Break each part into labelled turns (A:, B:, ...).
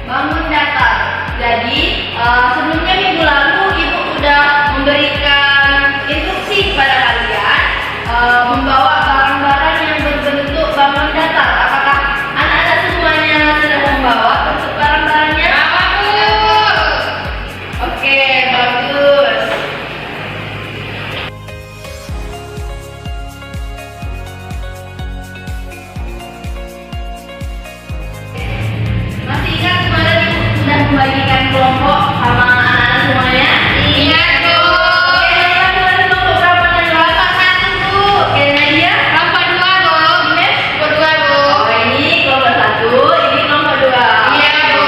A: bangun datar. Jadi sebelumnya minggu lalu ibu sudah memberikan instruksi kepada kalian membawa barang-barang yang berbentuk bangun datar. Apakah anak-anak semuanya sudah membawa bentuk barang-barangnya? Oke, bagus. Masih ingat kemarin ibu sudah membagikan kelompok sama anak-anak semuanya?
B: Iya, Bu.
A: Oke, kita mulai kelompok berapa tadi?
B: Kelompok 1, Bu.
A: Oke, Nadia?
B: Kelompok 2, Bu.
A: Ines?
B: Kelompok 2, Bu.
A: Oh, ini kelompok 1, ini kelompok 2.
B: Iya, Bu.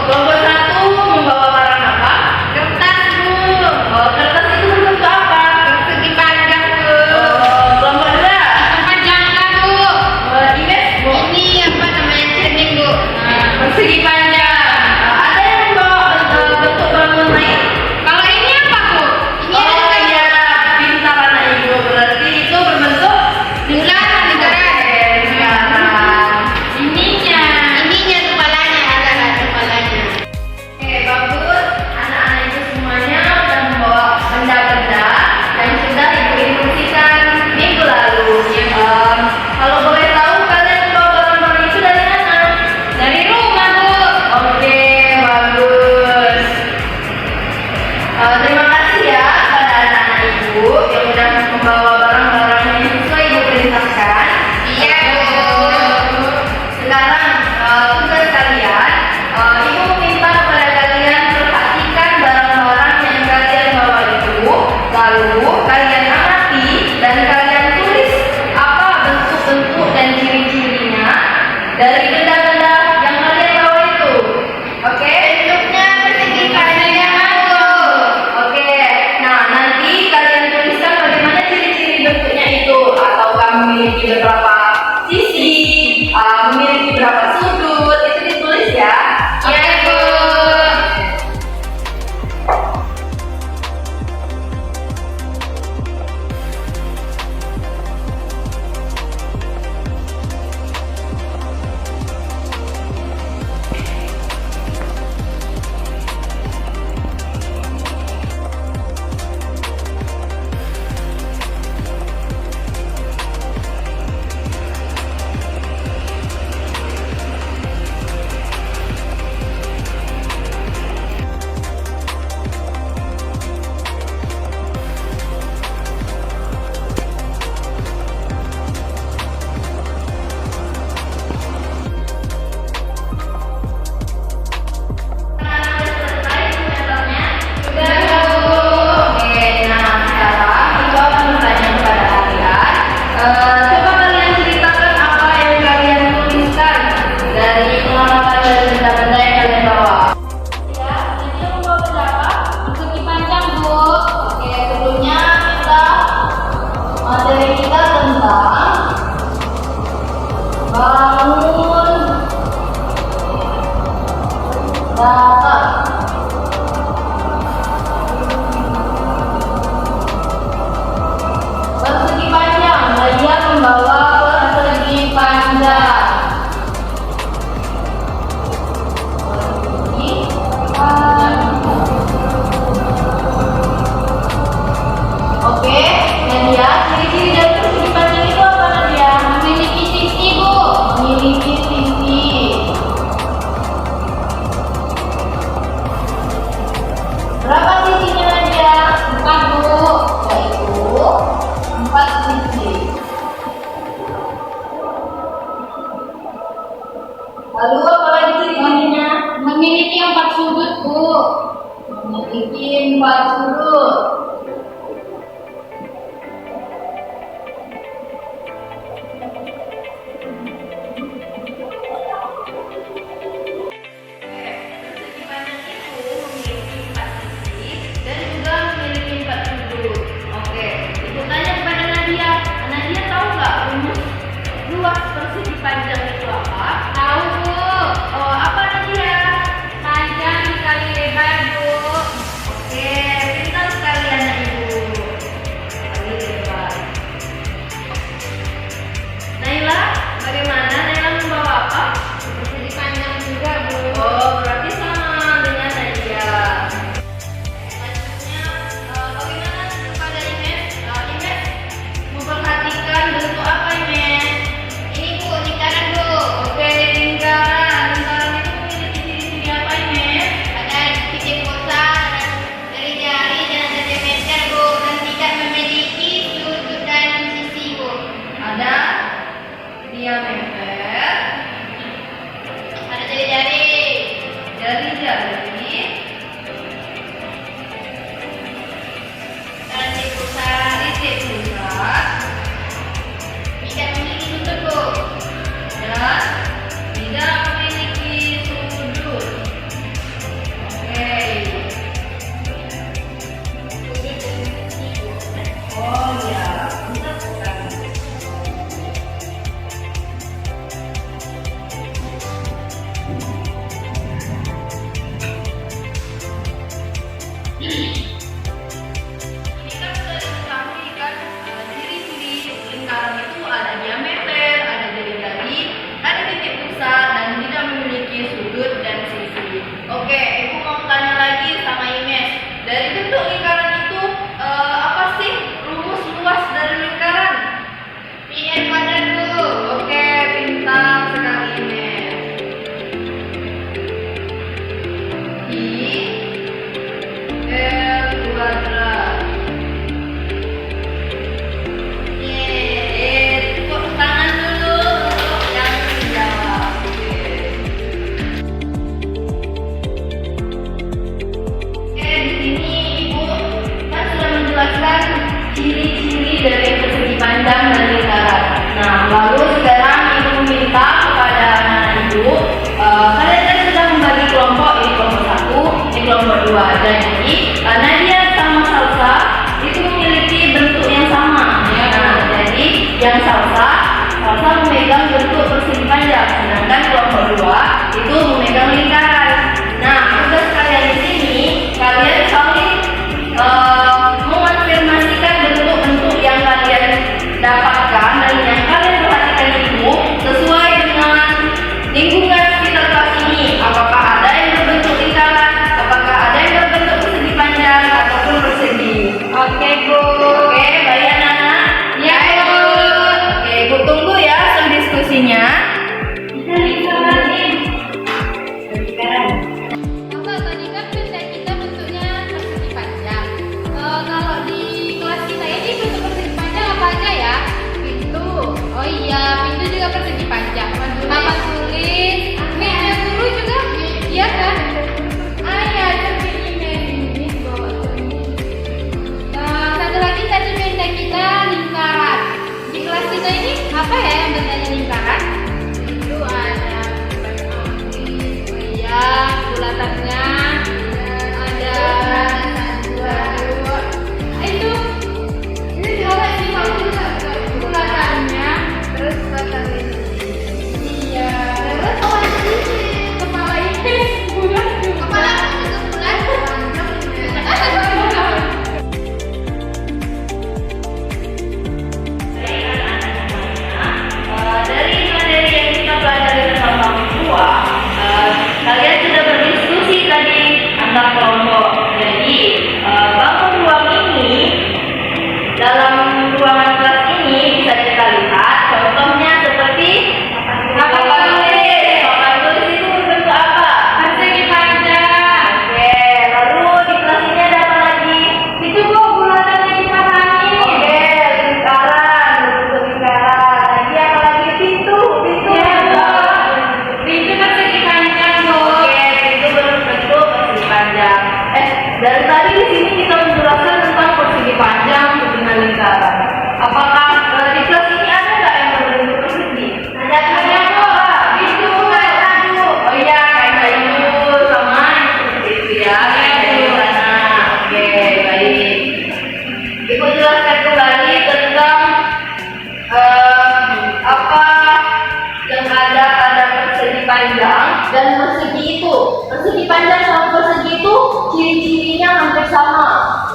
A: Kelompok 1 membawa barang apa?
B: Kertas, Bu.
A: Oh, kertas itu berbentuk apa?
B: Persegi panjang, Bu.
A: Oh, kelompok 2.
B: Tempat jangka, Bu.
A: Ines?
B: Ini apa namanya, cermin, Bu.
A: Persegi panjang. Ada yang membawa bentuk bangun lain?
B: Kalau ini apa, Bu? Ini
A: Oh
B: ada
A: iya, pintar anak ibu. Berarti itu berbentuk
B: lingkaran, lingkaran.
A: lingkaran.
B: Ininya kepalanya, ada kepalanya.
A: Oke, bagus. Anak-anak itu semuanya sudah membawa benda-benda yang sudah ibu instruksikan minggu lalu. Kalau boleh tahu kalian membawa barang-barang itu dari mana?
B: Dari rumah, Bu.
A: Oke, bagus. Terima kasih ya pada anak-anak ibu yang sudah membawa barang-barang yang sesuai ibu perintahkan.
B: Iya, Bu.
A: Sekarang tugas kalian, ibu minta kepada kalian perhatikan barang-barang yang kalian bawa itu, lalu kalian amati dan kalian tulis apa bentuk-bentuk dan ciri-cirinya dari benda-benda yang kalian bawa itu. Oke?
B: Bentuknya persegi panjang, Bu.
A: Oke. Nah, nanti kalian tuliskan bagaimana ciri-ciri bentuknya itu, ataukah memiliki beberapa sisi, memiliki berapa sudut, itu ditulis ya.
B: Iya, Bu.
A: Sudah, Bu. Oke, nah sekarang ibu akan bertanya kepada kalian. Coba kalian ceritakan apa yang kalian tuliskan dari pengalaman dari benda-benda yang kalian bawa. Ya, ini membawa benda apa?
B: Persegi panjang, Bu.
A: Oke, sebelumnya materi kita tentang bangun datar. Persegi panjang, dia membawa persegi panjang. Persegi panjang. Oke, Nadia, ciri-ciri dari persegi panjang itu apa, Nadia?
B: Memiliki sisi, Bu.
A: Memiliki sisi. Berapa sisinya, Nadia?
B: 4, Bu.
A: Yaitu 4 sisi. Lalu apa lagi ciri-cirinya?
B: Memiliki 4 sudut, Bu.
A: Memiliki 4 sudut. Persegi panjang itu memiliki 4 sisi dan juga memiliki 4 sudut. Oke, ibu tanya kepada Nadia. Nadia tahu nggak rumus luas persegi panjang itu apa?
B: Tahu, Bu.
A: Oh, apa Nadia?
B: Panjang dikali lebar, Bu.
A: Oke, pintar sekali sudut dan sisi. Oke, Ibu mau tanya lagi sama Ines. Dari bentuk lingkaran itu apa sih rumus luas dari lingkaran?
B: Pi r kuadrat, Bu.
A: Oke, pintar sekali Ines. Pi r kuadrat. Tepuk tangan dulu untuk yang menjawab. Oke, di sini Ibu kan sudah menjelaskan ciri-ciri dari persegi panjang dan lingkaran. Nah, lalu sekarang Ibu minta kepada anak Ibu, kalian kan sudah membagi kelompok, ini kelompok 1, ini kelompok 2. Jadi, Nadia sama Salsa itu memiliki bentuk yang sama. Nah, jadi yang Salsa memegang bentuk persegi panjang, sedangkan kelompok 2 itu memegang lingkaran. Nah, tugas kalian di sini, kalian saling mengonfirmasikan bentuk-bentuk yang kalian dapatkan dan yang kalian perhatikan itu sesuai dengan lingkungan sekitar kelas ini. Apakah ada yang berbentuk lingkaran, apakah ada yang berbentuk persegi panjang ataupun persegi.
B: Oke, Bu.
A: Oke, baik anak-anak.
B: Ya, Bu.
A: Oke, Ibu tunggu ya hasil diskusinya.
B: Kita lingkaran. Masa tadi kan benda kita bentuknya persegi panjang. Kalau di kelas kita ini bentuk persegi panjang apa aja ya? Pintu. Oh iya, pintu juga persegi panjang. Papan tulis. Meja guru juga. Iya kan? Ah ya, cermin ini bawa cermin. Satu lagi tadi benda kita lingkaran. Di kelas kita ini apa ya yang bendanya lingkaran? Itu ada iya, bulatannya ada itu kalau di bulatannya terus batang ini iya terus apa sih kepala ini bulat juga kepala itu bulat
A: Dari materi yang kita pelajari bersama kedua, kalian sudah berdiskusi tadi antar kelompok. Jadi bangun ruang ini, dalam ruangan kelas ini bisa kita lihat contohnya seperti papan tulis. Papan tulis itu berbentuk apa?
B: persegi panjang.
A: Oke, lalu di kelas ini ada apa lagi?
B: Itu Bu bulatannya dipasangin.
A: Oke, lingkaran, bentuk lingkaran. Lagi apa lagi? Pintu
B: Iya, Bu.
A: juga.
B: Pintu persegi panjang, Bu.
A: Oke, itu berbentuk persegi panjang. Dari tadi di sini kita menjelaskan tentang persegi panjang dengan lingkaran. Apakah di kelas ini ada nggak yang berbentuk persegi? Ada Bu. Itu kaca Bu. Oh iya, kaca itu sama seperti itu ya. Kaca di sana. Oke, baik. Ibu jelaskan kembali tentang apa yang ada pada persegi panjang dan persegi itu. Persegi panjang sama persegi itu ciri-cirinya hampir sama.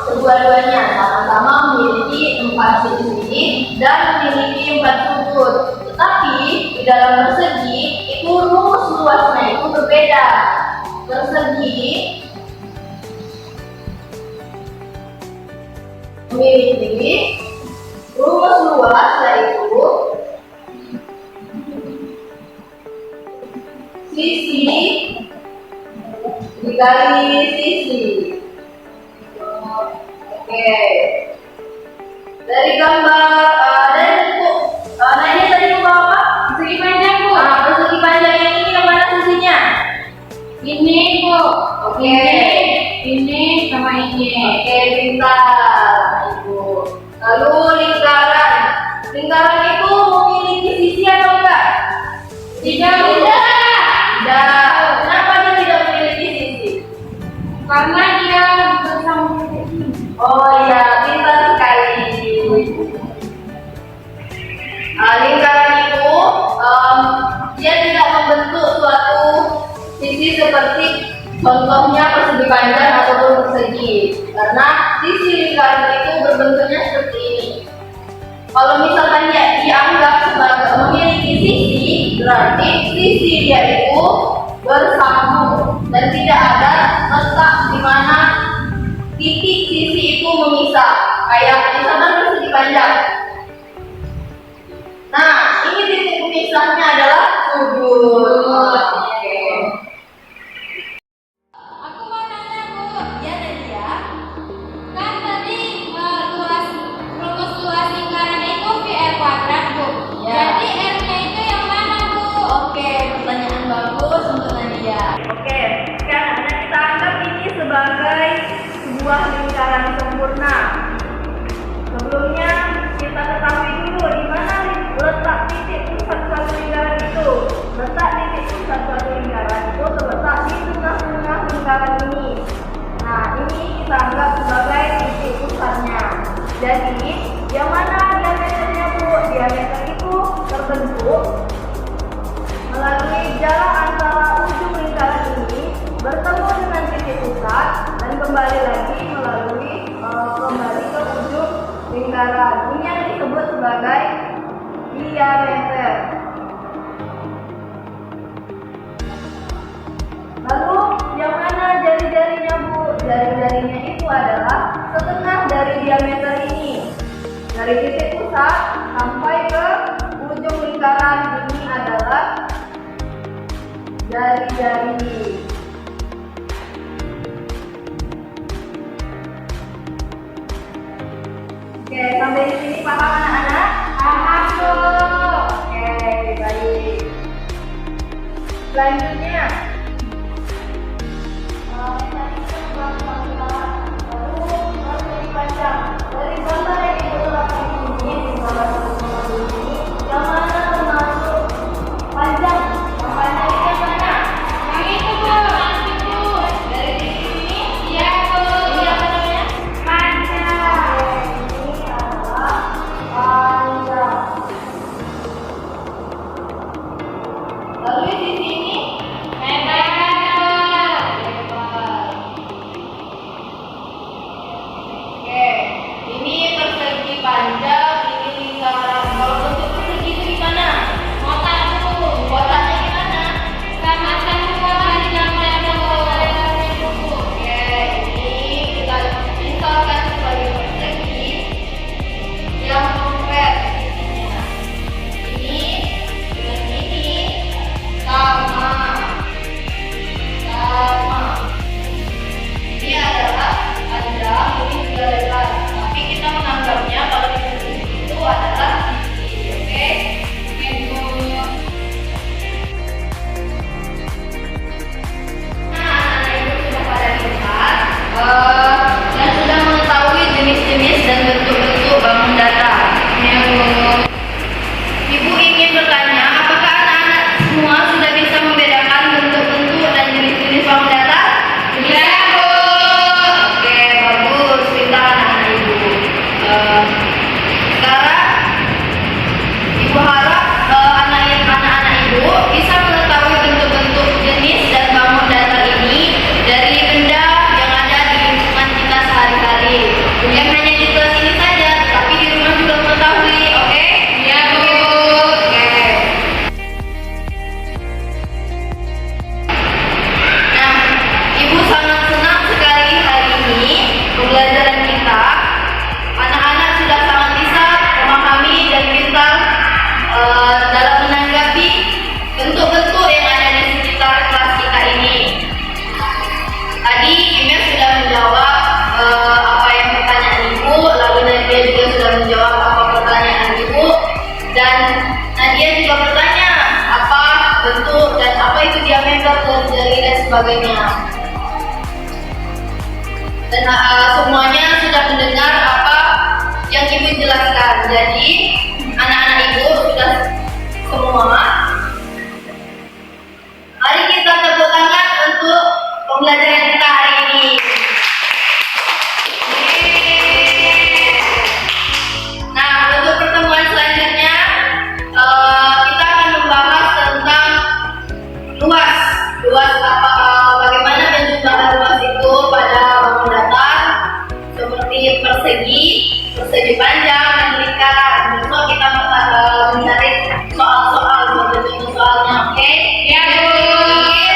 A: Kedua-duanya sama-sama memiliki 4 sisi dan memiliki 4 sudut. Tetapi di dalam persegi itu rumus luasnya itu berbeda. Persegi memiliki rumus luas yaitu sisi dikali sisi. Oke. Dari gambar dari bentuk nah ini tadi bentuk apa?
B: Persegi panjang, Bu.
A: Persegi panjang ini yang mana sisinya?
B: Ini, Bu.
A: Oke.
B: Ini sama ini.
A: Oke, pintar Ibu. Lalu lingkaran. Lingkaran itu memiliki sisi atau enggak?
B: Tidak.
A: Tidak. Kenapa dia tidak memiliki sisi?
B: Karena dia bersambung kayak gini.
A: Oh iya, pintar sekali. Lingkaran itu dia tidak membentuk suatu sisi seperti contohnya persegi panjang ataupun persegi, karena sisi lingkaran itu berbentuknya seperti ini. Kalau misalkan dia dianggap sebagai memiliki sisi, berarti sisi dia itu bersambung dan tidak ada letak di mana titik sisi itu memisah. Kayak misalkan persegi panjang. Nah, ini titik pemisahnya adalah sudut. Oke.
B: Aku mau nanya, Bu.
A: Ya, Nadia.
B: Kan tadi rumus luas lingkarannya itu VR kuadrat, Bu.
A: Ya.
B: Jadi R-nya itu yang mana, Bu?
A: Oke, pertanyaan bagus untuk Nadia. Oke, sekarang kita anggap ini sebagai sebuah lingkaran sempurna. Sebelumnya kita ketahui dulu di mana letak titik pusat suatu lingkaran itu. Letak titik pusat suatu lingkaran itu terletak di tengah-tengah lingkaran ini. Nah, ini kita anggap sebagai titik pusatnya. Jadi, yang mana diameternya, Bu? Diameter itu terbentuk melalui jarak antara ujung lingkaran ini bertemu dengan titik pusat dan kembali lagi melalui kembali ke ujung lingkaran. Ini yang disebut sebagai diameter. Lalu yang mana jari-jarinya, Bu? Jari-jarinya itu adalah setengah dari diameter ini. Dari titik pusat sampai ke ujung lingkaran ini adalah jari-jari. Oke, sampai di sini paham anak-anak?
B: Paham, Bu.
A: Oke, baik. Selanjutnya, tadi kita membahas lingkaran, lalu persegi panjang. Dari gambar yang dibutuhkan ini, di gambar ini, yang mana termasuk panjang? Yang panjang ini yang mana?
B: Yang itu, Bu. Yang itu.
A: Dari sini.
B: Iya, Bu.
A: Ini apa namanya?
B: Panjang.
A: Ini adalah panjang. Lalu di sini
B: Lebar.
A: lebar. Oke, ini persegi panjang, ini lingkaran. Kalau bentuk persegi itu gimana?
B: Kotak, Bu.
A: Kotaknya gimana?
B: Sama-sama dari gambar, Bu.
A: Oke, ini kita misalkan sebagai persegi yang konkret. Ini dengan ini sama. Ini adalah panjang, ini juga lebar. Tapi kita menganggapnya kalau di persegi itu adalah sisi. Oke?
B: Oke, Bu.
A: Nah, ibu sudah pada lihat dan sudah mengetahui jenis-jenis dan bentuk-bentuk bangun datar.
B: Ya, Bu.
A: Ibu ingin bertanya, apakah anak-anak semua sudah bisa membedakan bentuk-bentuk dan jenis-jenis bangun datar?
B: Iya, Bu.
A: Oke, bagus. Pintar anak-anak ibu. Sekarang ibu harap anak-anak ibu bisa mengetahui bentuk-bentuk jenis dan bangun datar ini dari benda yang ada di lingkungan kita sehari-hari. Yang hanya di kelas ini saja, tapi di rumah juga mengetahui. Oke?
B: Iya, Bu.
A: Oke. Nah, ibu sangat senang sekali hari ini pembelajaran kita. Anak-anak sudah sangat bisa memahami dan pintar dalam menanggapi bentuk-bentuk yang ada di sekitar kelas kita ini. Tadi Ines sudah menjawab apa yang pertanyaan ibu, lalu Nadia juga sudah menjawab apa pertanyaan ibu, dan Nadia juga bertanya apa bentuk dan apa itu diameter jari dan sebagainya. Dan semuanya sudah mendengar apa yang ibu jelaskan. Jadi anak-anak ibu sudah semua. Mari kita tepuk tangan untuk pembelajaran kita hari ini. Nah, untuk pertemuan selanjutnya kita akan membahas tentang luas. Bagaimana penjumlahan luas itu pada bangun datar seperti persegi panjang dan lingkaran. Besok kita mencari soal-soal, contoh soalnya, oke?
B: Ya, Bu.
A: Oke,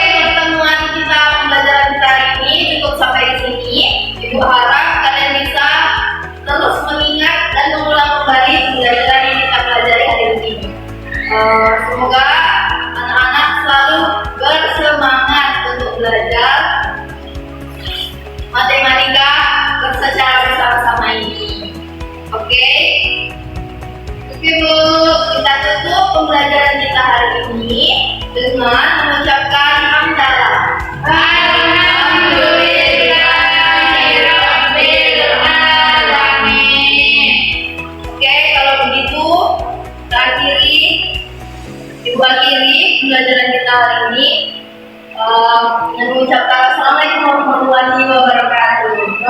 A: dengan mengucapkan hamdalah. Alhamdulillahirobbilalamin. Oke, kalau begitu kita akhiri pembelajaran kita hari ini dengan mengucapkan assalamualaikum warahmatullahi wabarakatuh.